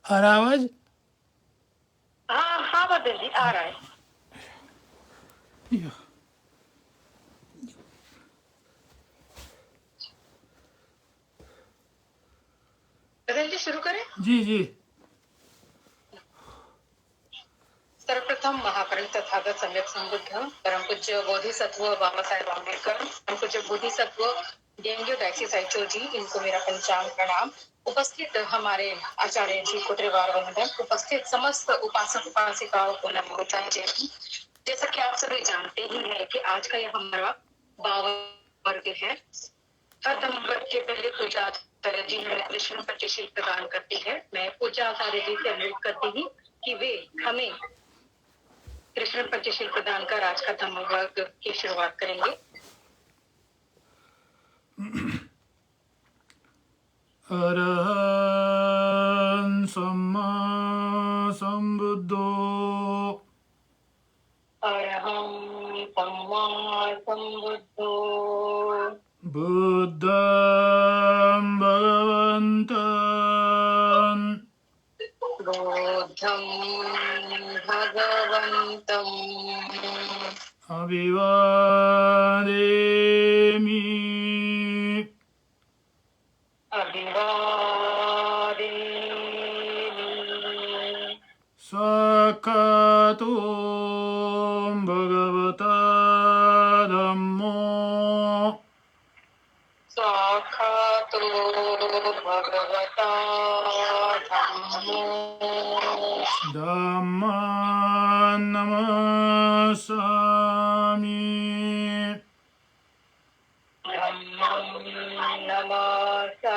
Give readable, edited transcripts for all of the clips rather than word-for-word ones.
आ रहा आवाज? हाँ हाँ बदल जी आ रहा है। बदल जी शुरू करें। जी जी। सर्वप्रथम महापरिण तथागत सम्यक संबुद्ध परम पूज्य बोधिसत्व बाबा साहेब आम्बेडकर, परम पूज्य बोधिसत्व डेंग्यू डायसी साइचो जी, इनको मेरा पंचांग प्रणाम। उपस्थित हमारे आचार्य जी को त्रिवार वंदन। उपस्थित समस्त उपासक उपासिकाओं को नमो जय। जैसा कि आप सभी जानते ही हैं कि आज का यह हमारा 52 वर्ग है। हर धम्म वर्ग के पहले पूजा आचार्य जी हमें कृष्ण पट्टिशील प्रदान करती है। मैं पूजा आचार्य जी से अनुरोध करती हूँ कि वे हमें कृष्ण पंचशील प्रदान कर आज का धम्म वर्ग की शुरुआत करेंगे। अरहं सम्मा संबुद्धो अरहं सम्मा संबुद्धो बुद्धं भगवन्तं बुद्धं भगवन्तम् अभिवादेमि। अभिवादेमि। साक्षातो भगवता धम्मो साक्षातो भगवता धम्मो धम्मान् नमस्सामि। धम्मं नमस्सामि।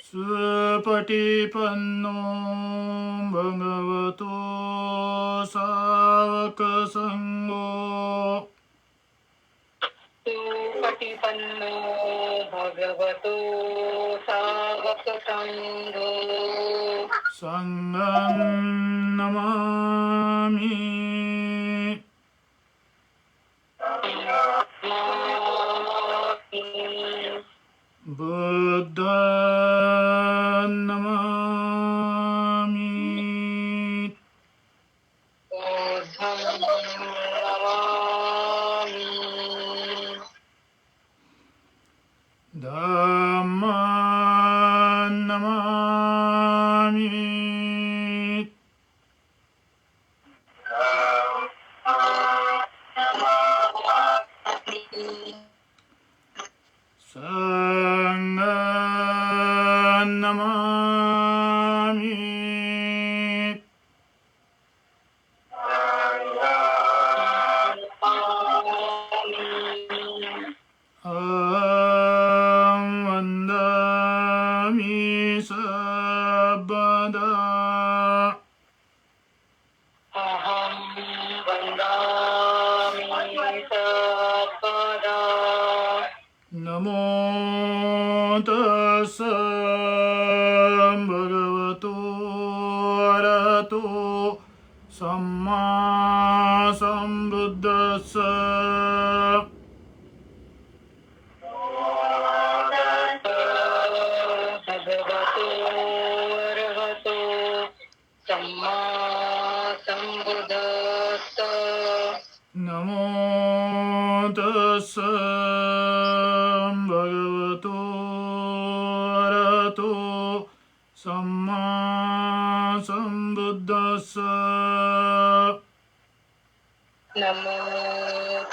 सुपटिपन्नो भगवतो सावकसङ्गो सुपटिपन्नो भगवतो सावकसङ्घो सङ्गं नमामि। बुद्धं नमामि। बुद्धं नमामि। धम्मं नमामि। सङ्गं नमामि। अहं वन्दामि सर्वदा अहं वन्दामि सर्वदा। नमो तस्स भगवतो अरहतो सम्मा सम्बुद्धस्स। भगवतो अर्हतो सम्मा सम्बुद्धस्स। नमो तस्स भगवतो अरहतो सम्मा सम्बुद्धस्स। नमो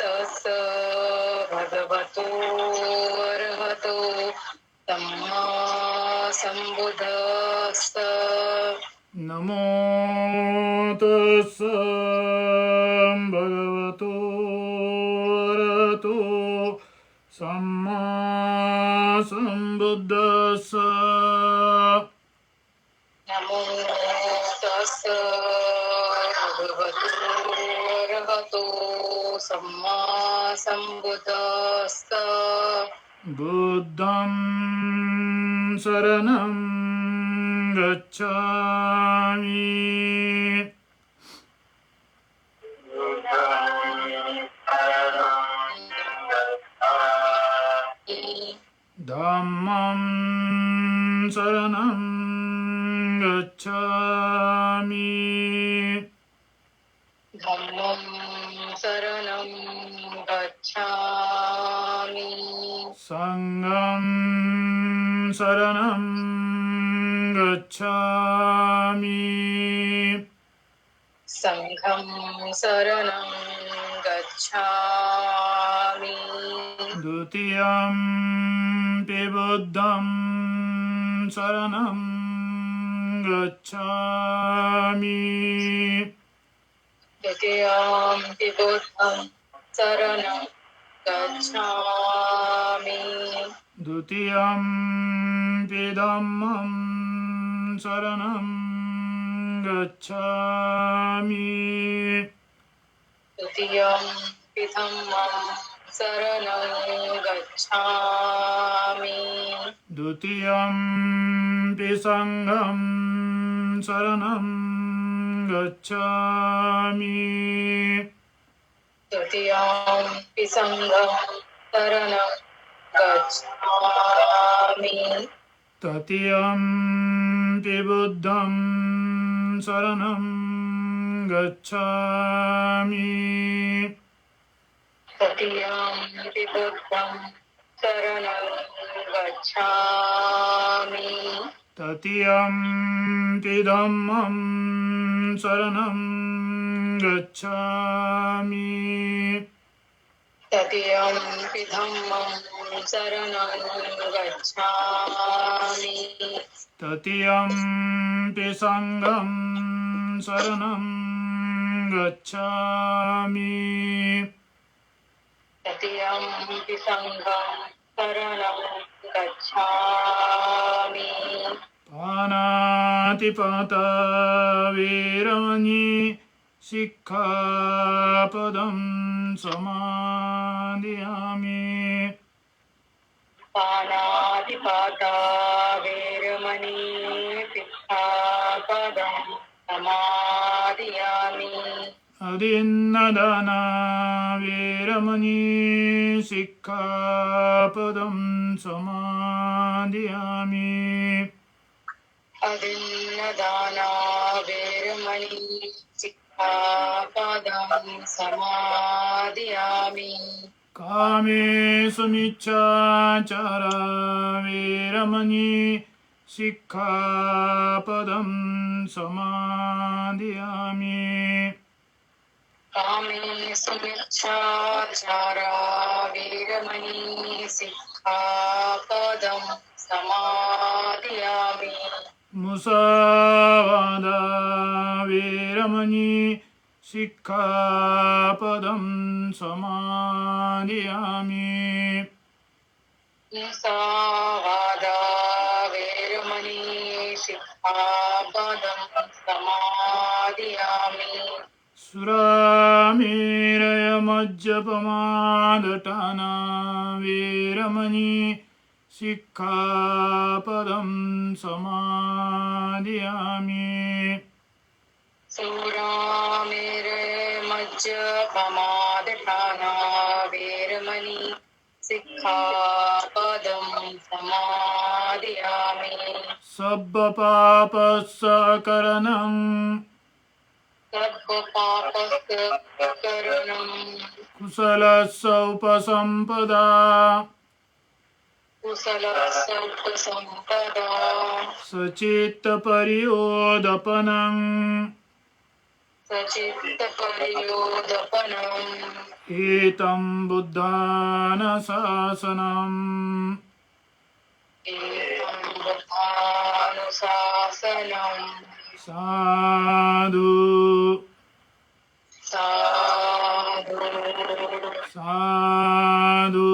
तस्स भगवतो अर्हतो सम्मा सम्बुद्धस्स। नमो तस्स भगवतो अरहतो सम्मा सम्बुद्धस्स। नमो तस्स भगवतो अर्हतो सम्मा सम्बुद्धस्स। बुद्धं शरणं गच्छामि। धम्मं शरणं गच्छामि धम्मं शरणं गच्छामि संघं शरणं गच्छामि संघं शरणं गच्छामि द्वितीयं बुद्धं शरणं गच्छामि द्वितीयं बुद्धं शरणं गच्छामि द्वितीयं धम्मं शरणं गच्छामि द्वितीयं धम्मं शरणं गच्छामि द्वितीयं संघं शरणं गच्छामि तृतीयं संघं शरणं गच्छामि तृतीयं बुद्धं शरणं गच्छामि तृतीयं बुद्धं शरणं गच्छामि तृतीयं धम्मं शरणं गच्छामि तृतीयं धम्मं शरणं गच्छामि तृतीयं संघं शरणं गच्छामि तृतीयं संघं शरणं गच्छामि पानातिपाता वीरमणि सिक्खापदं समादयामि पानातिपाता वेरमणि सिक्खापदं समादयामि अदिन्नदाना वीरमणि सिक्खापदं समादयामि अदिन्नदाना वेरमणि सिक्खापदं समादयामि कामेषु मिच्छाचारा वीरमणि सिक्खापदं समादयामि कामेषु मिच्छाचारा वीरमणि सिक्खापदं समादयामि मुसावादा वीरमणि सिक्खापदं समादयामि मुसावादा वेरमणि सिक्खापदं समादयामि सुरामेरयमज्जपमादटाना वीरमणि सिक्खापदं समादयामि सूरामेरमज्जपमादठाना वेरमणि सिक्खापदं समादयामि सब्बपापस्सकरणं सर्वपापकरणं कुशलस्य उपसम्पदा कुशलसौपसम्पदा सचित्तपर्योदपनं सचित्तपर्योदपनम् एतं बुद्धानुशासनम् एतं बुद्धानुशासनम् साधु साधु साधु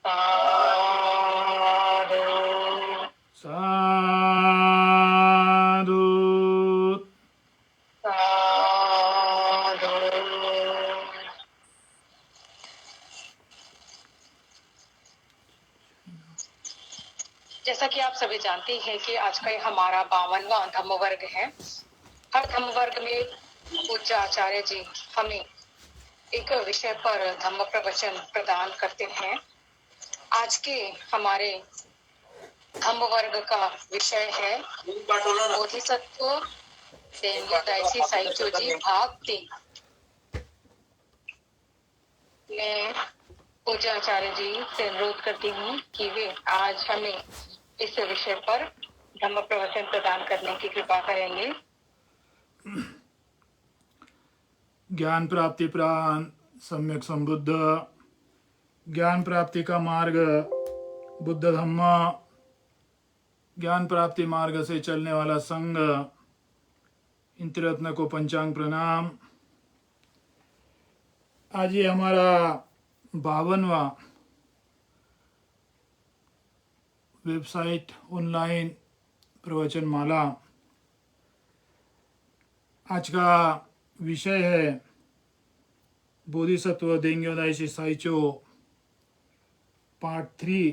साधु साधु साधु जैसा कि आप सभी जानते हैं कि आज का हमारा 52वां धम्म वर्ग है। हर धम्म वर्ग में पूज्य आचार्य जी हमें एक विषय पर धम्म प्रवचन प्रदान करते हैं। आज के हमारे धम्म वर्ग का विषय है बोधिसत्व देंगे दाइसी साइचोजी भाग 3। मैं पूजा आचार्य जी से अनुरोध करती हूँ कि वे आज हमें इस विषय पर धम्म प्रवचन प्रदान करने की कृपा करेंगे। ज्ञान प्राप्ति प्राण सम्यक संबुद्ध, ज्ञान प्राप्ति का मार्ग बुद्ध धम्म, ज्ञान प्राप्ति मार्ग से चलने वाला संघ, इन त्रिरत्न को पंचांग प्रणाम। आज ये हमारा 52वां वेबसाइट ऑनलाइन प्रवचन माला। आज का विषय है बोधिसत्व देंग्यो दाइशी साइचो पार्ट 3।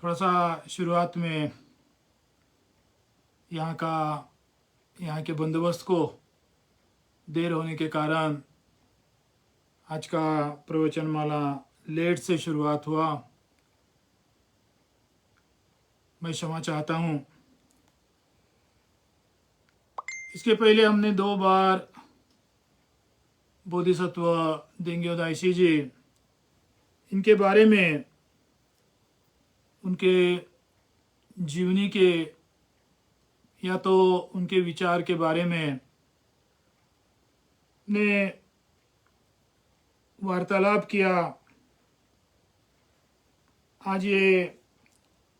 थोड़ा सा शुरुआत में यहाँ के बंदोबस्त को देर होने के कारण आज का प्रवचन माला लेट से शुरुआत हुआ। मैं क्षमा चाहता हूँ। इसके पहले हमने 2 बार बोधिसत्व देंग्यो दाइशी जी, इनके बारे में, उनके जीवनी के या तो उनके विचार के बारे में ने वार्तालाप किया। आज ये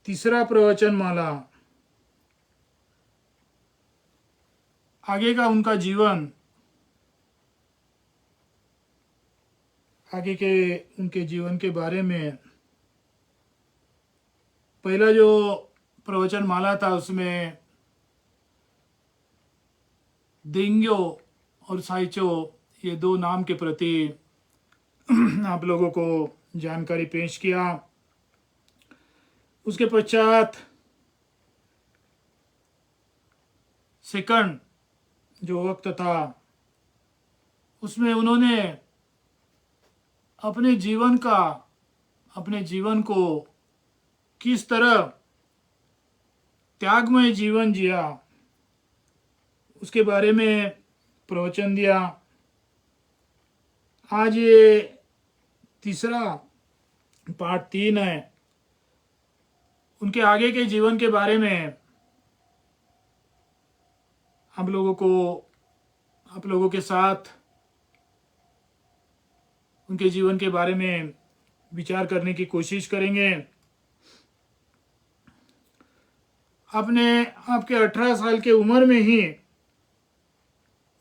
तीसरा प्रवचन माला, आगे का उनका जीवन, आगे के उनके जीवन के बारे में। पहला जो प्रवचन माला था उसमें देंग्यो और साइचो, ये 2 नाम के प्रति आप लोगों को जानकारी पेश किया। उसके पश्चात सेकंड जो वक्त था उसमें उन्होंने अपने जीवन को किस तरह त्यागमय जीवन जिया उसके बारे में प्रवचन दिया। आज ये तीसरा पार्ट 3 है। उनके आगे के जीवन के बारे में आप लोगों के साथ उनके जीवन के बारे में विचार करने की कोशिश करेंगे। आपके 18 साल के उम्र में ही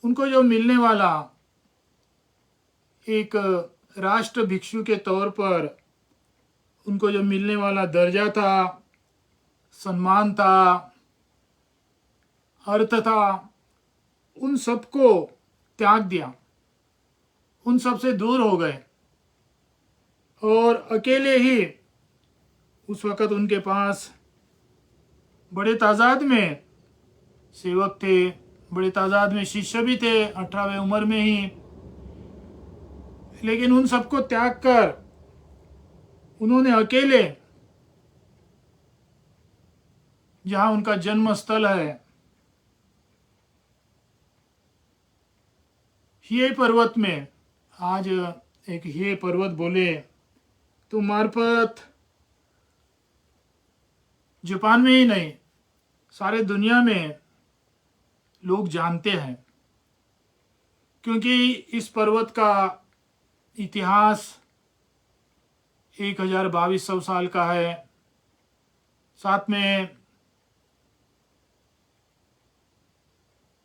उनको जो मिलने वाला एक राष्ट्र भिक्षु के तौर पर उनको जो मिलने वाला दर्जा था, सम्मान था, अर्थ था, उन सबको त्याग दिया, उन सब से दूर हो गए और अकेले ही उस वक़्त उनके पास बड़े तादाद में सेवक थे, बड़े तादाद में शिष्य भी थे 18वें उम्र में ही। लेकिन उन सबको त्याग कर उन्होंने अकेले जहाँ उनका जन्म स्थल है ये पर्वत में, आज एक ये पर्वत बोले तो मार्फत जापान में ही नहीं सारे दुनिया में लोग जानते हैं, क्योंकि इस पर्वत का इतिहास 1200 साल का है। साथ में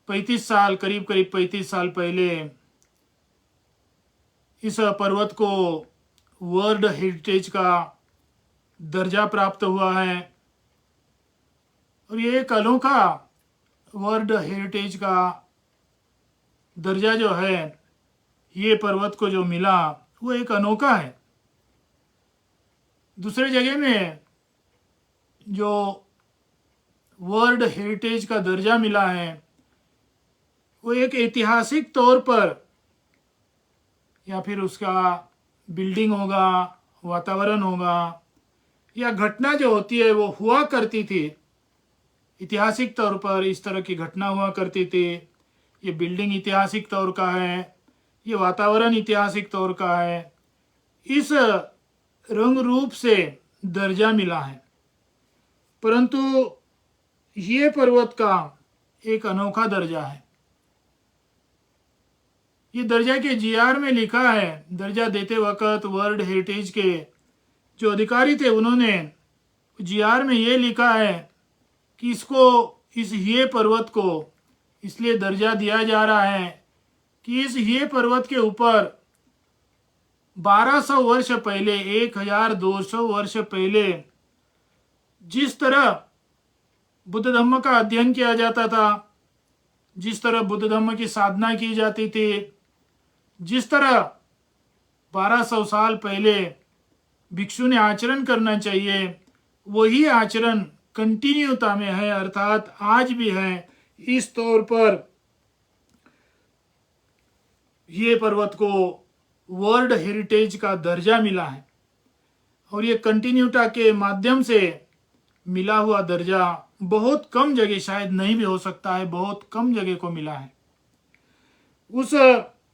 करीब 35 साल पहले इस पर्वत को वर्ल्ड हेरिटेज का दर्जा प्राप्त हुआ है और ये एक अनोखा वर्ल्ड हेरिटेज का दर्जा जो है, ये पर्वत को जो मिला वो एक अनोखा है। दूसरे जगह में जो वर्ल्ड हेरिटेज का दर्जा मिला है वो एक ऐतिहासिक तौर पर या फिर उसका बिल्डिंग होगा, वातावरण होगा या घटना जो होती है वो हुआ करती थी, ऐतिहासिक तौर पर इस तरह की घटना हुआ करती थी। ये बिल्डिंग ऐतिहासिक तौर का है, ये वातावरण ऐतिहासिक तौर का है। इस रंग रूप से दर्जा मिला है। परंतु ये पर्वत का एक अनोखा दर्जा है। ये दर्जा के जीआर में लिखा है, दर्जा देते वक्त वर्ल्ड हेरिटेज के जो अधिकारी थे उन्होंने जीआर में ये लिखा है कि इस ये पर्वत को इसलिए दर्जा दिया जा रहा है कि इस ये पर्वत के ऊपर 1200 वर्ष पहले, 1200 वर्ष पहले जिस तरह बुद्ध धम्म का अध्ययन किया जाता था, जिस तरह बुद्ध धम्म की साधना की जाती थी, जिस तरह 1200 साल पहले भिक्षु ने आचरण करना चाहिए, वही आचरण कंटिन्यूता में है, अर्थात आज भी है। इस तौर पर ये पर्वत को वर्ल्ड हेरिटेज का दर्जा मिला है और ये कंटिन्यूटा के माध्यम से मिला हुआ दर्जा बहुत कम जगह, शायद नहीं भी हो सकता है, बहुत कम जगह को मिला है। उस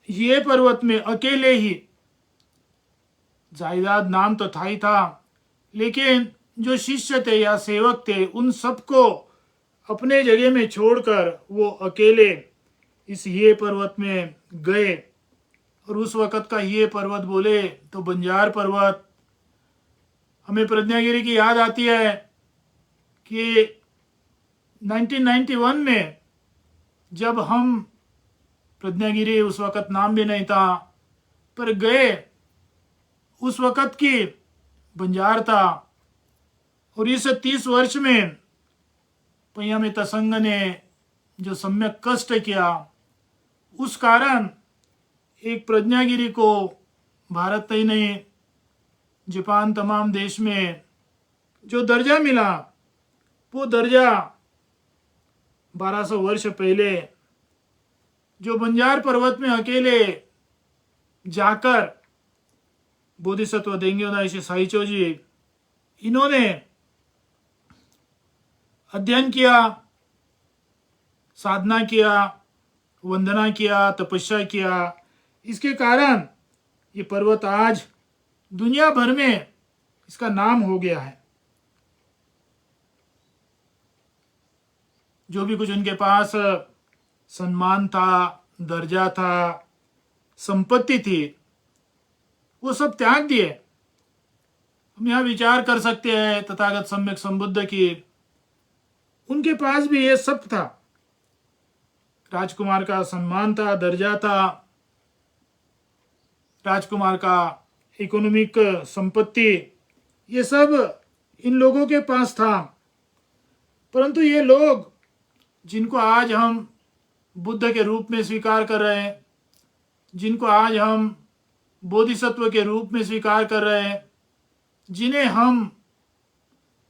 ये पर्वत में अकेले ही, जायदाद नाम तो था ही था, लेकिन जो शिष्य थे या सेवक थे उन सबको अपने जगह में छोड़कर वो अकेले इस ये पर्वत में गए। और उस वक़्त का ये पर्वत बोले तो बंजार पर्वत। हमें प्रज्ञागिरी की याद आती है कि 1991 में जब हम, प्रज्ञागिरी उस वक़्त नाम भी नहीं था, पर गए, उस वक़्त की बंजार था। और इस 30 वर्ष में पय्यामित्त संघ ने जो सम्यक कष्ट किया, उस कारण एक प्रज्ञागिरी को भारत ही नहीं, जापान तमाम देश में जो दर्जा मिला, वो दर्जा 1200 वर्ष पहले जो बंजार पर्वत में अकेले जाकर बोधिसत्व देंग्यो दाइशी साइचो जी, इन्होंने अध्ययन किया, साधना किया, वंदना किया, तपस्या किया। इसके कारण ये पर्वत आज दुनिया भर में इसका नाम हो गया है। जो भी कुछ उनके पास सम्मान था, दर्जा था, संपत्ति थी, वो सब त्याग दिए। हम यहाँ विचार कर सकते हैं तथागत सम्यक संबुद्ध की, उनके पास भी ये सब था। राजकुमार का सम्मान था, दर्जा था, राजकुमार का इकोनॉमिक संपत्ति, ये सब इन लोगों के पास था। परंतु ये लोग जिनको आज हम बुद्ध के रूप में स्वीकार कर रहे हैं, जिनको आज हम बोधिसत्व के रूप में स्वीकार कर रहे हैं, जिन्हें हम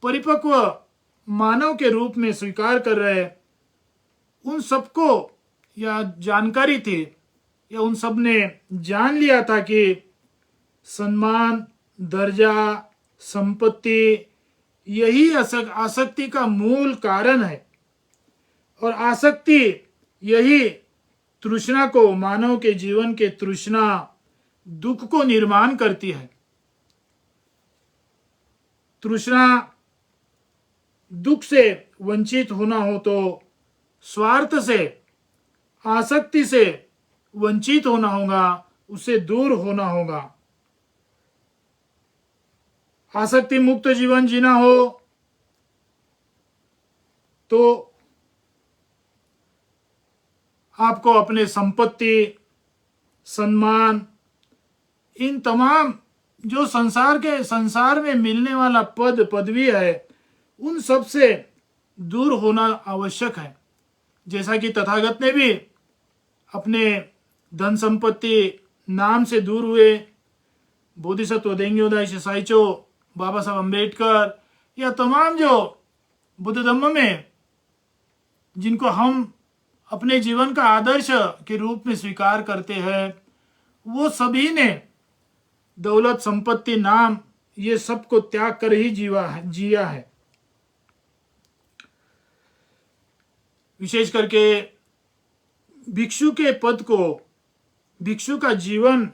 परिपक्व मानव के रूप में स्वीकार कर रहे हैं, उन सबको यह जानकारी थी या उन सब ने जान लिया था कि सम्मान, दर्जा, संपत्ति यही आसक्ति का मूल कारण है। और आसक्ति यही तृष्णा को, मानव के जीवन के तृष्णा, दुख को निर्माण करती है। तृष्णा, दुख से वंचित होना हो तो स्वार्थ से, आसक्ति से वंचित होना होगा, उससे दूर होना होगा। आसक्ति मुक्त जीवन जीना हो तो आपको अपने संपत्ति, सम्मान, इन तमाम जो संसार में मिलने वाला पद पदवी है, उन सब से दूर होना आवश्यक है। जैसा कि तथागत ने भी अपने धन संपत्ति, नाम से दूर हुए, बोधिसत्व देंग्यो दाइशी साइचो, बाबा साहब अम्बेडकर, या तमाम जो बुद्ध धम्म में जिनको हम अपने जीवन का आदर्श के रूप में स्वीकार करते हैं, वो सभी ने दौलत, संपत्ति, नाम ये सब को त्याग कर ही जिया है। विशेष करके भिक्षु के पद को, भिक्षु का जीवन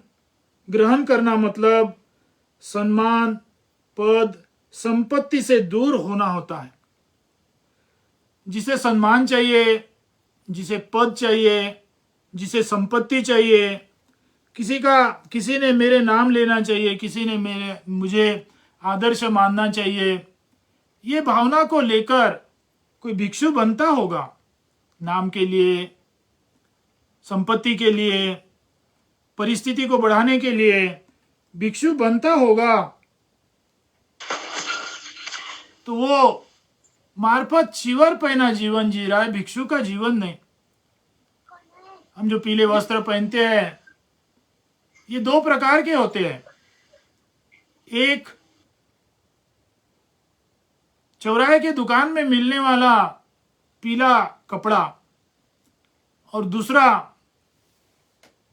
ग्रहण करना मतलब सम्मान, पद, संपत्ति से दूर होना होता है। जिसे सम्मान चाहिए, जिसे पद चाहिए, जिसे संपत्ति चाहिए, किसी ने मेरे नाम लेना चाहिए, किसी ने मुझे आदर्श मानना चाहिए, ये भावना को लेकर कोई भिक्षु बनता होगा। नाम के लिए, संपत्ति के लिए, परिस्थिति को बढ़ाने के लिए भिक्षु बनता होगा, तो वो मार्फत चिवर पहना जीवन जी रहा है, भिक्षु का जीवन नहीं। हम जो पीले वस्त्र पहनते हैं, ये दो प्रकार के होते हैं। एक चौराहे के दुकान में मिलने वाला पीला कपड़ा, और दूसरा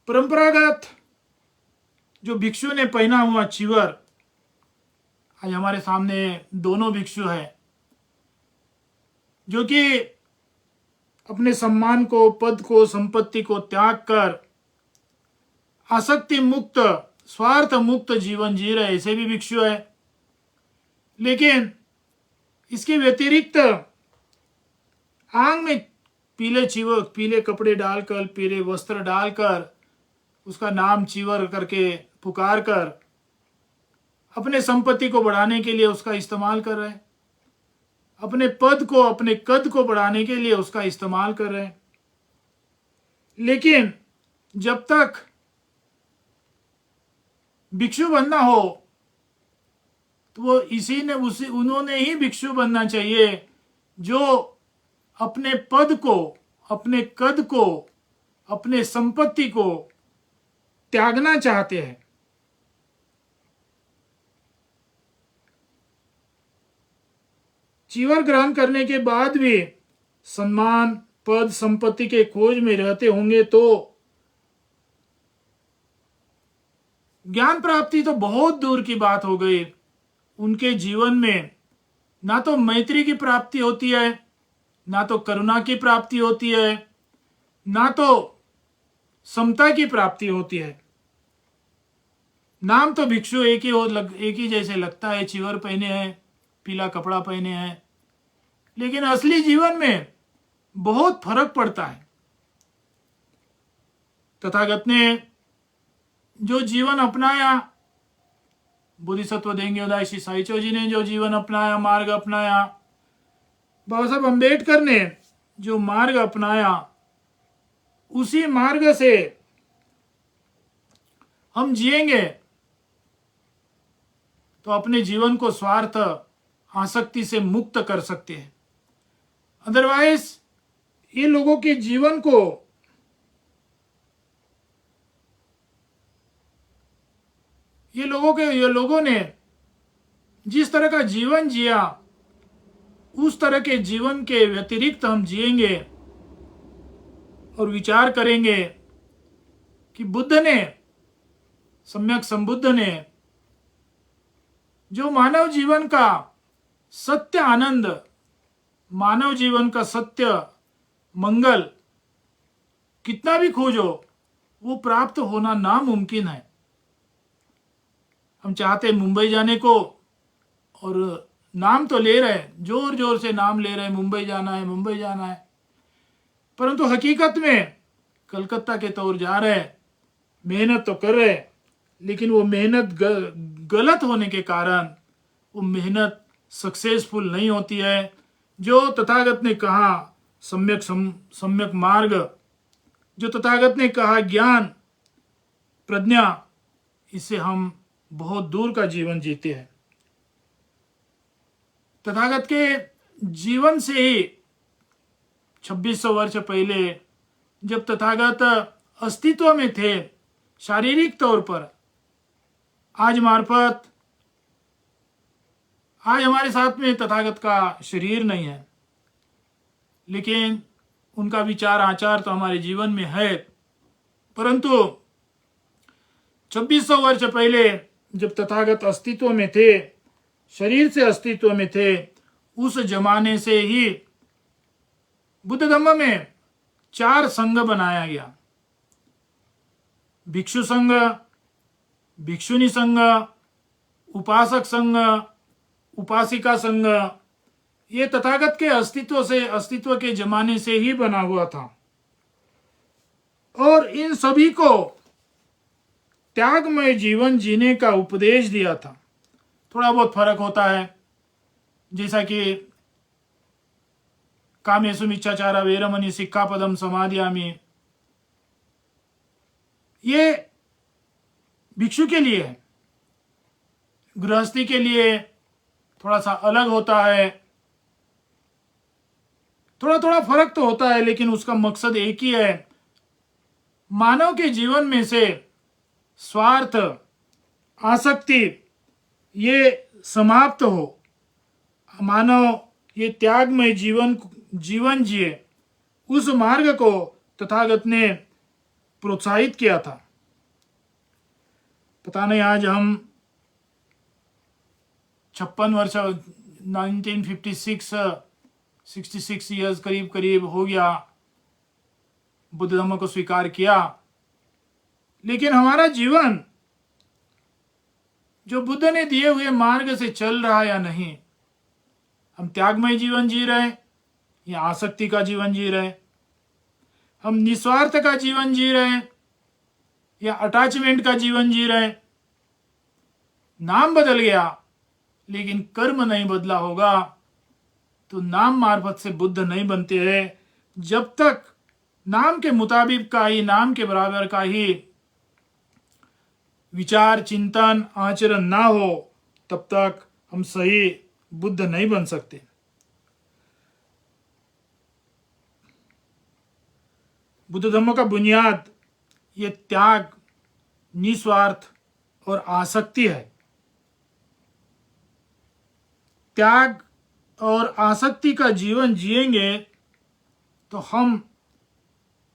परंपरागत जो भिक्षु ने पहना हुआ चिवर। आज हमारे सामने दोनों भिक्षु हैं जो कि अपने सम्मान को, पद को, संपत्ति को त्याग कर आसक्ति मुक्त, स्वार्थ मुक्त जीवन जी रहे, ऐसे भी भिक्षु है। लेकिन इसके व्यतिरिक्त आंग में पीले कपड़े डालकर, पीले वस्त्र डालकर, उसका नाम चिवर करके पुकार कर अपने संपत्ति को बढ़ाने के लिए उसका इस्तेमाल कर रहे हैं, अपने पद को, अपने कद को बढ़ाने के लिए उसका इस्तेमाल कर रहे हैं। लेकिन जब तक भिक्षु बनना हो तो वो उन्होंने ही भिक्षु बनना चाहिए जो अपने पद को, अपने कद को, अपने संपत्ति को त्यागना चाहते हैं। चिवर ग्रहण करने के बाद भी सम्मान, पद, संपत्ति के खोज में रहते होंगे तो ज्ञान प्राप्ति तो बहुत दूर की बात हो गई। उनके जीवन में ना तो मैत्री की प्राप्ति होती है, ना तो करुणा की प्राप्ति होती है, ना तो समता की प्राप्ति होती है। नाम तो भिक्षु एक ही जैसे लगता है, चिवर पहने हैं, पीला कपड़ा पहने हैं, लेकिन असली जीवन में बहुत फर्क पड़ता है। तथागत ने जो जीवन अपनाया, बोधिसत्व देंग्योदाय श्री साईचो जी ने जो जीवन अपनाया, मार्ग अपनाया, बाबा साहब अम्बेडकर ने जो मार्ग अपनाया, उसी मार्ग से हम जिएंगे तो अपने जीवन को स्वार्थ, आसक्ति से मुक्त कर सकते हैं। अदरवाइज ये लोगों के जीवन को, ये लोगों ने जिस तरह का जीवन जिया, उस तरह के जीवन के व्यतिरिक्त हम जिएंगे और विचार करेंगे कि बुद्ध ने, सम्यक संबुद्ध ने जो मानव जीवन का सत्य आनंद, मानव जीवन का सत्य मंगल कितना भी खोजो, वो प्राप्त होना नामुमकिन है। हम चाहते मुंबई जाने को और नाम तो ले रहे हैं, जोर जोर से नाम ले रहे हैं, मुंबई जाना है, मुंबई जाना है, परंतु हकीकत में कलकत्ता के तौर जा रहे हैं, मेहनत तो कर रहे हैं, लेकिन वो मेहनत गलत होने के कारण वो मेहनत सक्सेसफुल नहीं होती है। जो तथागत ने कहा सम्यक मार्ग, जो तथागत ने कहा ज्ञान, प्रज्ञा, इससे हम बहुत दूर का जीवन जीते हैं। तथागत के जीवन से ही 2600 वर्ष पहले जब तथागत अस्तित्व में थे शारीरिक तौर पर, आज हमारे साथ में तथागत का शरीर नहीं है, लेकिन उनका विचार आचार तो हमारे जीवन में है। परंतु 2600 वर्ष पहले जब तथागत अस्तित्व में थे, शरीर से अस्तित्व में थे, उस जमाने से ही बुद्ध धम्म में 4 संघ बनाया गया। भिक्षु संघ, भिक्षुनी संघ, उपासक संघ, उपासिका संघ। ये तथागत के अस्तित्व के जमाने से ही बना हुआ था और इन सभी को त्यागमय जीवन जीने का उपदेश दिया था। थोड़ा बहुत फर्क होता है, जैसा कि कामेषु मिच्छाचारा वेरमणि सिक्खापदम समादियामि, ये भिक्षु के लिए है। गृहस्थी के लिए थोड़ा सा अलग होता है, थोड़ा थोड़ा फर्क तो होता है, लेकिन उसका मकसद एक ही है, मानव के जीवन में से स्वार्थ, आसक्ति ये समाप्त हो, मानव ये त्यागमय जीवन जिए। उस मार्ग को तथागत ने प्रोत्साहित किया था। पता नहीं आज हम 56 वर्ष 66 ईयर्स करीब हो गया बुद्ध धर्म को स्वीकार किया, लेकिन हमारा जीवन जो बुद्ध ने दिए हुए मार्ग से चल रहा है या नहीं। हम त्यागमय जीवन जी रहे या आसक्ति का जीवन जी रहे, हम निस्वार्थ का जीवन जी रहे या अटैचमेंट का जीवन जी रहे। नाम बदल गया लेकिन कर्म नहीं बदला होगा तो नाम मार्फत से बुद्ध नहीं बनते हैं। जब तक नाम के मुताबिक का ही, नाम के बराबर का ही विचार, चिंतन, आचरण ना हो, तब तक हम सही बुद्ध नहीं बन सकते। बुद्ध धर्म का बुनियाद ये त्याग, निस्वार्थ और आसक्ति है। त्याग और आसक्ति का जीवन जिएंगे तो हम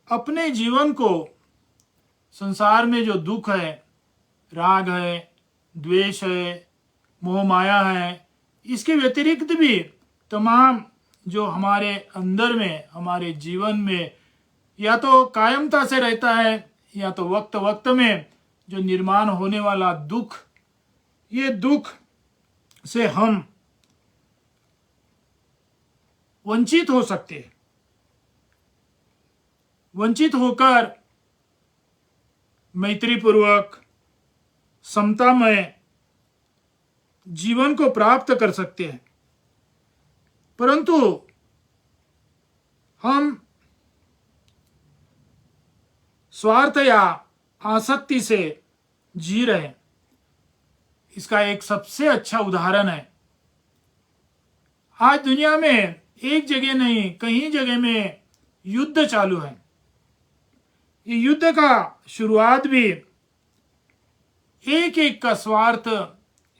अपने जीवन को, संसार में जो दुख है, राग है, द्वेष है, मोह माया है, इसके व्यतिरिक्त भी तमाम जो हमारे अंदर में, हमारे जीवन में या तो कायमता से रहता है या तो वक्त वक्त में जो निर्माण होने वाला दुख, ये दुख से हम वंचित हो सकते हैं। वंचित होकर मैत्रीपूर्वक, समतामय जीवन को प्राप्त कर सकते हैं, परंतु हम स्वार्थ या आसक्ति से जी रहे हैं। इसका एक सबसे अच्छा उदाहरण है, आज दुनिया में एक जगह नहीं कई जगह में युद्ध चालू है। ये युद्ध का शुरुआत भी एक एक का स्वार्थ,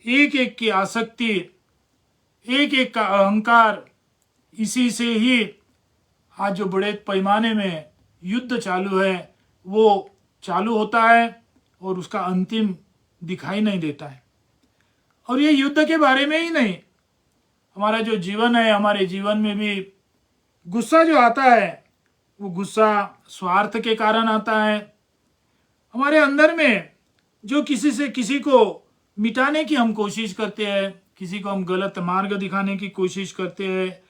एक एक की आसक्ति, एक एक का अहंकार, इसी से ही आज जो बड़े पैमाने में युद्ध चालू है वो चालू होता है और उसका अंतिम दिखाई नहीं देता है। और ये युद्ध के बारे में ही नहीं, हमारा जो जीवन है, हमारे जीवन में भी गुस्सा जो आता है वो गुस्सा स्वार्थ के कारण आता है। हमारे अंदर में जो किसी को मिटाने की हम कोशिश करते हैं, किसी को हम गलत मार्ग दिखाने की कोशिश करते हैं,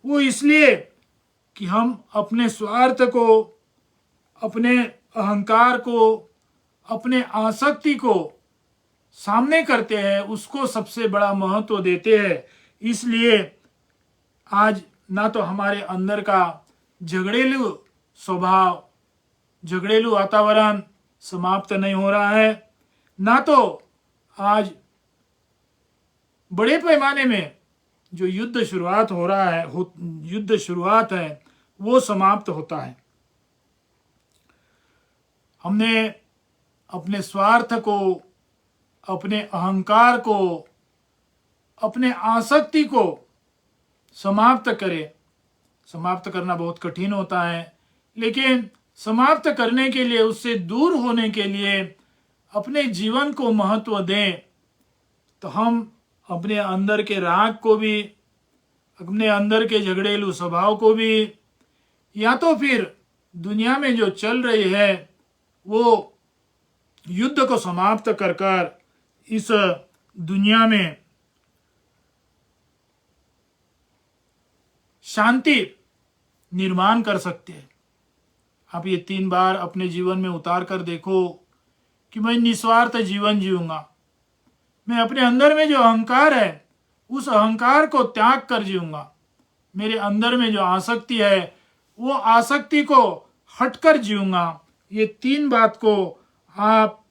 वो इसलिए कि हम अपने स्वार्थ को, अपने अहंकार को, अपने आसक्ति को सामने करते हैं, उसको सबसे बड़ा महत्व देते हैं। इसलिए आज ना तो हमारे अंदर का झगड़ेलू स्वभाव, झगड़ेलू वातावरण समाप्त नहीं हो रहा है, ना तो आज बड़े पैमाने में जो युद्ध शुरुआत हो रहा है, युद्ध शुरुआत है वो समाप्त होता है। हमने अपने स्वार्थ को, अपने अहंकार को, अपने आसक्ति को समाप्त करे। समाप्त करना बहुत कठिन होता है, लेकिन समाप्त करने के लिए, उससे दूर होने के लिए अपने जीवन को महत्व दें, तो हम अपने अंदर के राग को भी, अपने अंदर के झगड़ेलू स्वभाव को भी, या तो फिर दुनिया में जो चल रही है वो युद्ध को समाप्त कर कर इस दुनिया में शांति निर्माण कर सकते हैं। आप ये 3 बार अपने जीवन में उतार कर देखो कि मैं निस्वार्थ जीवन जीऊंगा, मैं अपने अंदर में जो अहंकार है उस अहंकार को त्याग कर जीऊंगा, मेरे अंदर में जो आसक्ति है वो आसक्ति को हटकर जीऊंगा। ये 3 बात को आप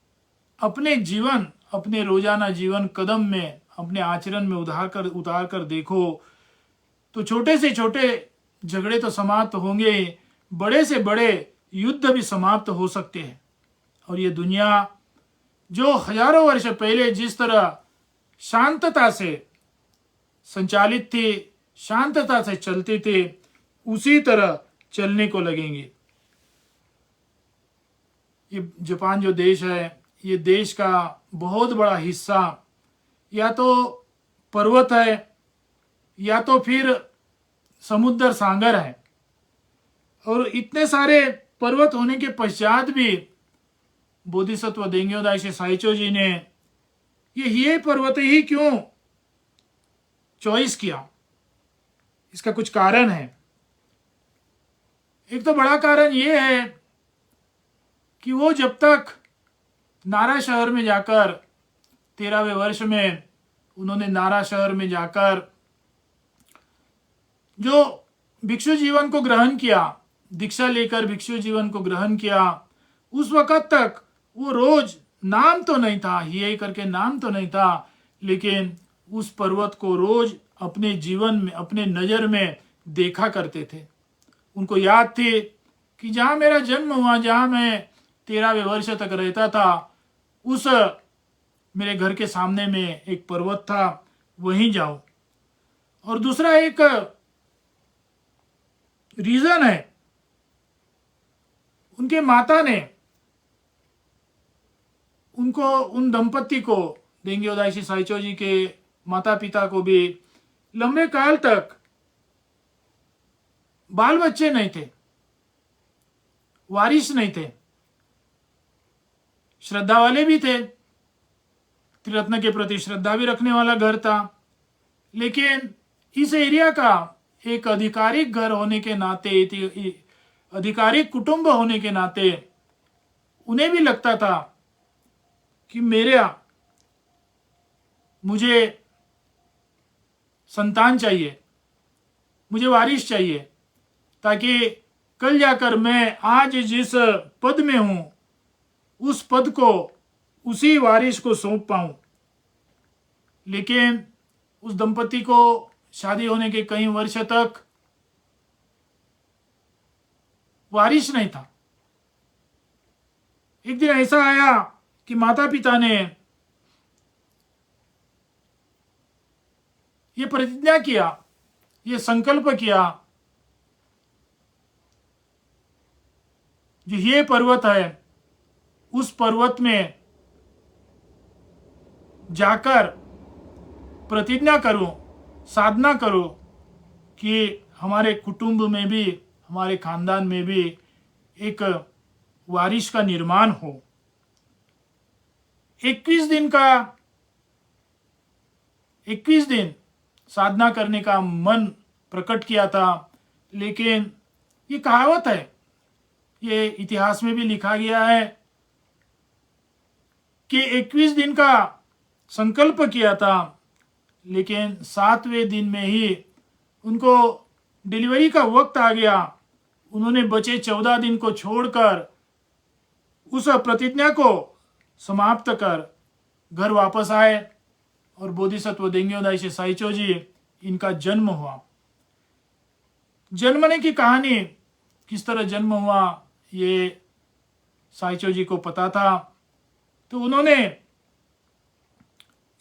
अपने जीवन, अपने रोजाना जीवन कदम में, अपने आचरण में उतार कर देखो तो छोटे से छोटे झगड़े तो समाप्त होंगे, बड़े से बड़े युद्ध भी समाप्त हो सकते हैं। और ये दुनिया जो हजारों वर्ष पहले जिस तरह शांतता से संचालित थी, शांतता से चलती थी, उसी तरह चलने को लगेंगे। ये जापान जो देश है, ये देश का बहुत बड़ा हिस्सा या तो पर्वत है या तो फिर समुद्र सागर है, और इतने सारे पर्वत होने के पश्चात भी बोधिसत्व देंग्यो दाइशे साइचो जी ने ये पर्वत ही क्यों चॉइस किया? इसका कुछ कारण है। एक तो बड़ा कारण ये है कि वो जब तक नारा शहर में जाकर 13वें वर्ष में उन्होंने नारा शहर में जाकर जो भिक्षु जीवन को ग्रहण किया, दीक्षा लेकर भिक्षु जीवन को ग्रहण किया, उस वक्त तक वो रोज नाम तो नहीं था, ये करके नाम तो नहीं था, लेकिन उस पर्वत को रोज अपने जीवन में, अपने नजर में देखा करते थे। उनको याद थी कि जहां मेरा जन्म हुआ, जहां मैं 13वें वर्ष तक रहता था, उस मेरे घर के सामने में एक पर्वत था, वहीं जाओ। और दूसरा एक रीजन है, उनके माता ने उनको, उन दंपति को, देंग्यो दाइशी साइचो जी के माता पिता को भी लंबे काल तक बाल बच्चे नहीं थे, वारिस नहीं थे, श्रद्धा वाले भी थे, त्रिरत्न के प्रति श्रद्धा भी रखने वाला घर था, लेकिन इस एरिया का एक आधिकारिक घर होने के नाते, आधिकारिक कुटुंब होने के नाते उन्हें भी लगता था कि मुझे संतान चाहिए, मुझे वारिस चाहिए, ताकि कल जाकर मैं आज जिस पद में हूं उस पद को उसी वारिस को सौंप पाऊं। लेकिन उस दंपति को शादी होने के कई वर्ष तक वारिस नहीं था। एक दिन ऐसा आया कि माता पिता ने ये प्रतिज्ञा किया, ये संकल्प किया, जो ये पर्वत है उस पर्वत में जाकर प्रतिज्ञा करो, साधना करो कि हमारे कुटुंब में भी, हमारे खानदान में भी एक वारिस का निर्माण हो। 21 दिन साधना करने का मन प्रकट किया था। लेकिन ये कहावत है, ये इतिहास में भी लिखा गया है कि 21 दिन का संकल्प किया था, लेकिन 7वें दिन में ही उनको डिलीवरी का वक्त आ गया। उन्होंने बचे 14 दिन को छोड़कर उस प्रतिज्ञा को समाप्त कर घर वापस आए और बोधिसत्व देंग्यो दाइशे साइचो जी, इनका जन्म हुआ। जन्मने की कहानी, किस तरह जन्म हुआ, ये साइचो जी को पता था। तो उन्होंने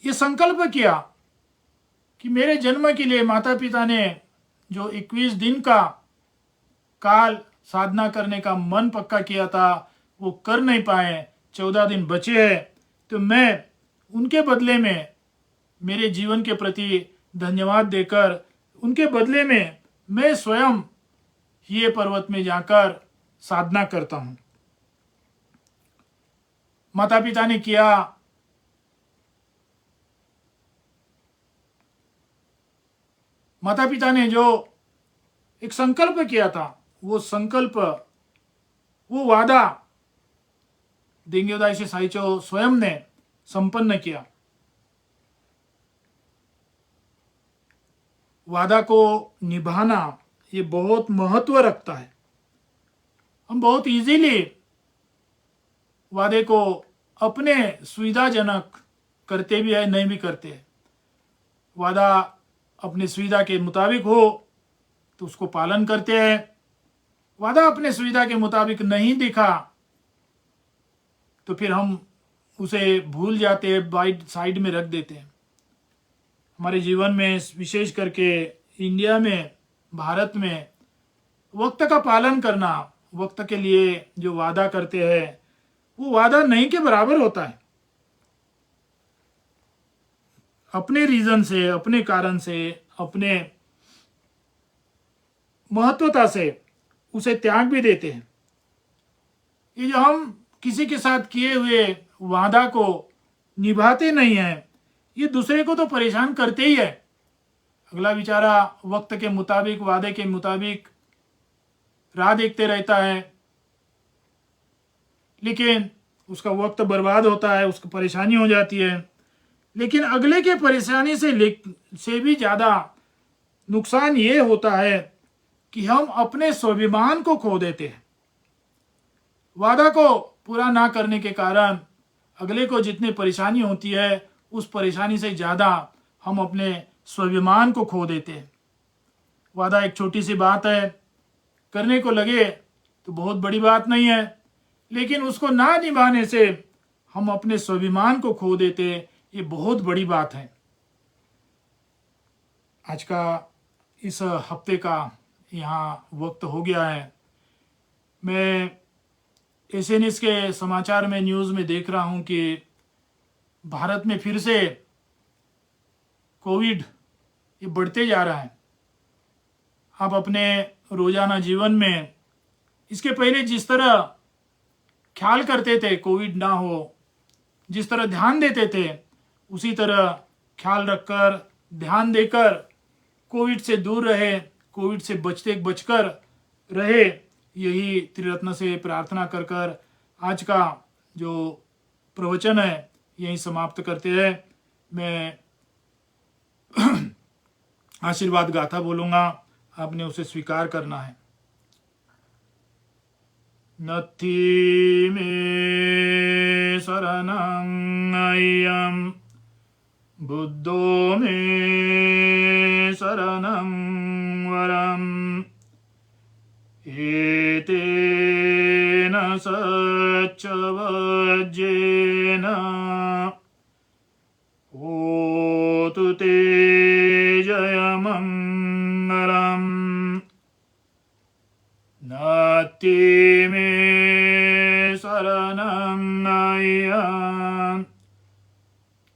ये संकल्प किया कि मेरे जन्म के लिए माता पिता ने जो 21 दिन का काल साधना करने का मन पक्का किया था वो कर नहीं पाए, 14 दिन बचे हैं, तो मैं उनके बदले में मेरे जीवन के प्रति धन्यवाद देकर उनके बदले में मैं स्वयं ये पर्वत में जाकर साधना करता हूं। माता पिता ने किया, माता पिता ने जो एक संकल्प किया था, वो संकल्प, वो वादा देंग्योदाइशी साइचो स्वयं ने संपन्न किया। वादा को निभाना ये बहुत महत्व रखता है। हम बहुत इजीली वादे को अपने सुविधाजनक करते भी है, नहीं भी करते हैं। वादा अपनी सुविधा के मुताबिक हो तो उसको पालन करते हैं। वादा अपने सुविधा के मुताबिक नहीं दिखा तो फिर हम उसे भूल जाते हैं, बाइट साइड में रख देते हैं। हमारे जीवन में विशेष करके इंडिया में, भारत में वक्त का पालन करना, वक्त के लिए जो वादा करते हैं वो वादा नहीं के बराबर होता है। अपने रीजन से, अपने कारण से, अपने महत्वता से उसे त्याग भी देते हैं। ये जो हम किसी के साथ किए हुए वादा को निभाते नहीं हैं, ये दूसरे को तो परेशान करते ही है। अगला बेचारा वक्त के मुताबिक, वादे के मुताबिक राह देखते रहता है, लेकिन उसका वक्त बर्बाद होता है, उसको परेशानी हो जाती है। लेकिन अगले के परेशानी से भी ज़्यादा नुकसान ये होता है कि हम अपने स्वाभिमान को खो देते हैं। वादा को पूरा ना करने के कारण अगले को जितनी परेशानी होती है, उस परेशानी से ज़्यादा हम अपने स्वाभिमान को खो देते हैं। वादा एक छोटी सी बात है, करने को लगे तो बहुत बड़ी बात नहीं है, लेकिन उसको ना निभाने से हम अपने स्वाभिमान को खो देते, ये बहुत बड़ी बात है। आज का इस हफ्ते का यहाँ वक्त हो गया है। मैं एसएनएस के समाचार में, न्यूज़ में देख रहा हूँ कि भारत में फिर से कोविड ये बढ़ते जा रहा है। आप अपने रोजाना जीवन में इसके पहले जिस तरह ख्याल करते थे कोविड ना हो, जिस तरह ध्यान देते थे, उसी तरह ख्याल रखकर, ध्यान देकर कोविड से दूर रहे, कोविड से बचकर रहे, यही त्रिरत्न से प्रार्थना कर कर आज का जो प्रवचन है यहीं समाप्त करते हैं। मैं आशीर्वाद गाथा बोलूँगा, आपने उसे स्वीकार करना है। नत्थि मे शरणं अय्यं बुद्धो मे शरणं वरम् एतेन सच्च वज्रेण होतु ते जयमङ्गलम्। नत्थि मे शरणं अय्यं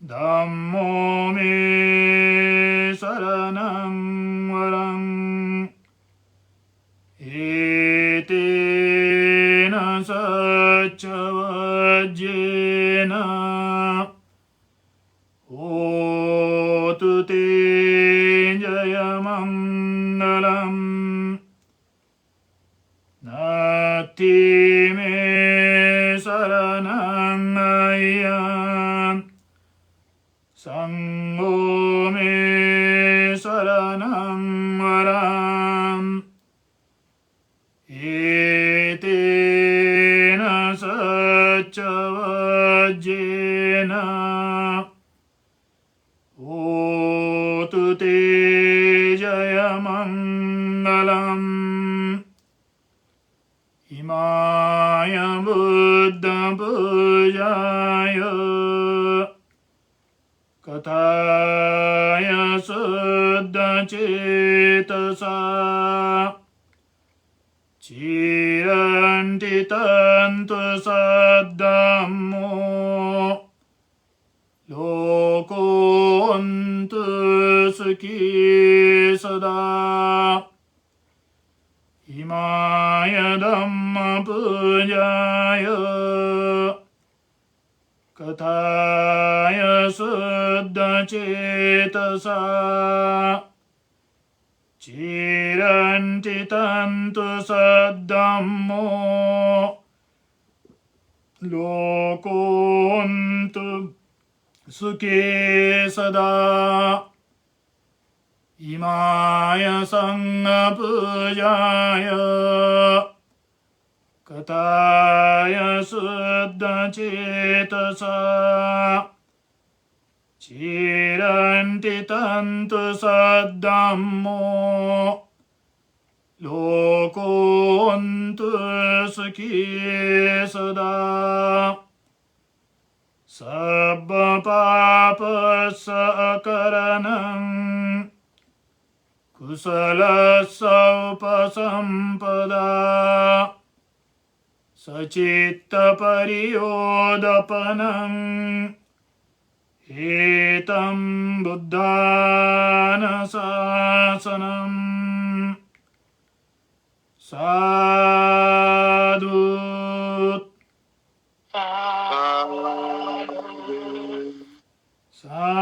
धम्मो मे शरणं वरम् एतेन सच्च वज्रेण होतु ते जयमङ्गलम्। नत्थि मे शरणं अय्यं संඝो मे शरणं वरम् एतेन सच्च वज्रेण होतु ते जयमङ्गलम्। इमाय बुद्धपूजाय कथाय शुद्धचेतसा चिरन्ति तन्तु सद्धम्मो लोकोऽन्तिमो सुखी सदा इमाय धम्मपूजाय कथाय शुद्धचेतसा चिरन्ति तन्तु सद्धम्मो लोकोऽन्तु सुखे सदा इमाय संगपूजाय कथाय शुद्धचेतसा चिरन्ति तन्तु सद्धम्मो लोकोऽन्तु सुखी सदा सर्वपापसकरणं कुशलसौपसम्पदा सचित्तपरियोदपनम् एतं बुद्धानुशासनम् साधु साधु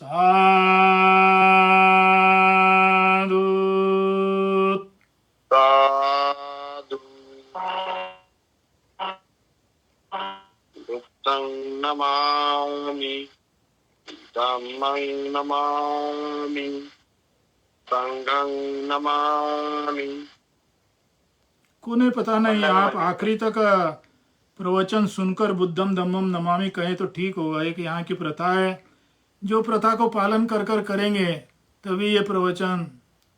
साधु बुद्धं नमामि धम्मं नमामि संघं नमामि। को नहीं पता नहीं, आप आखिरी तक प्रवचन सुनकर बुद्धम धम्मम नमामि कहें तो ठीक होगा। एक यहाँ की प्रथा है, जो प्रथा को पालन कर कर करेंगे तभी ये प्रवचन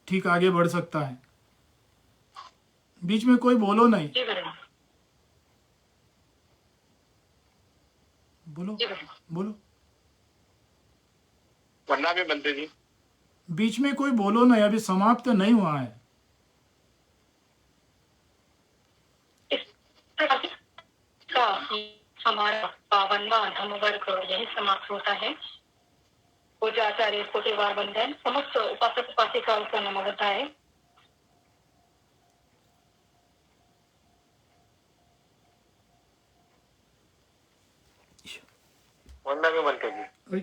ठीक आगे बढ़ सकता है। बीच में कोई बोलो नहीं, बोलो बोलो, वरना भी बनते जी। बीच में कोई बोलो नहीं, अभी समाप्त नहीं हुआ है। का हमारा पावनवा धर्म वर्ग यही समाप्त होता है। पूजा आचार्य कोटिवार बंधन समस्त उपासक उपासिकाओं का नमः होता है। वरना भी बनते जी। ओए।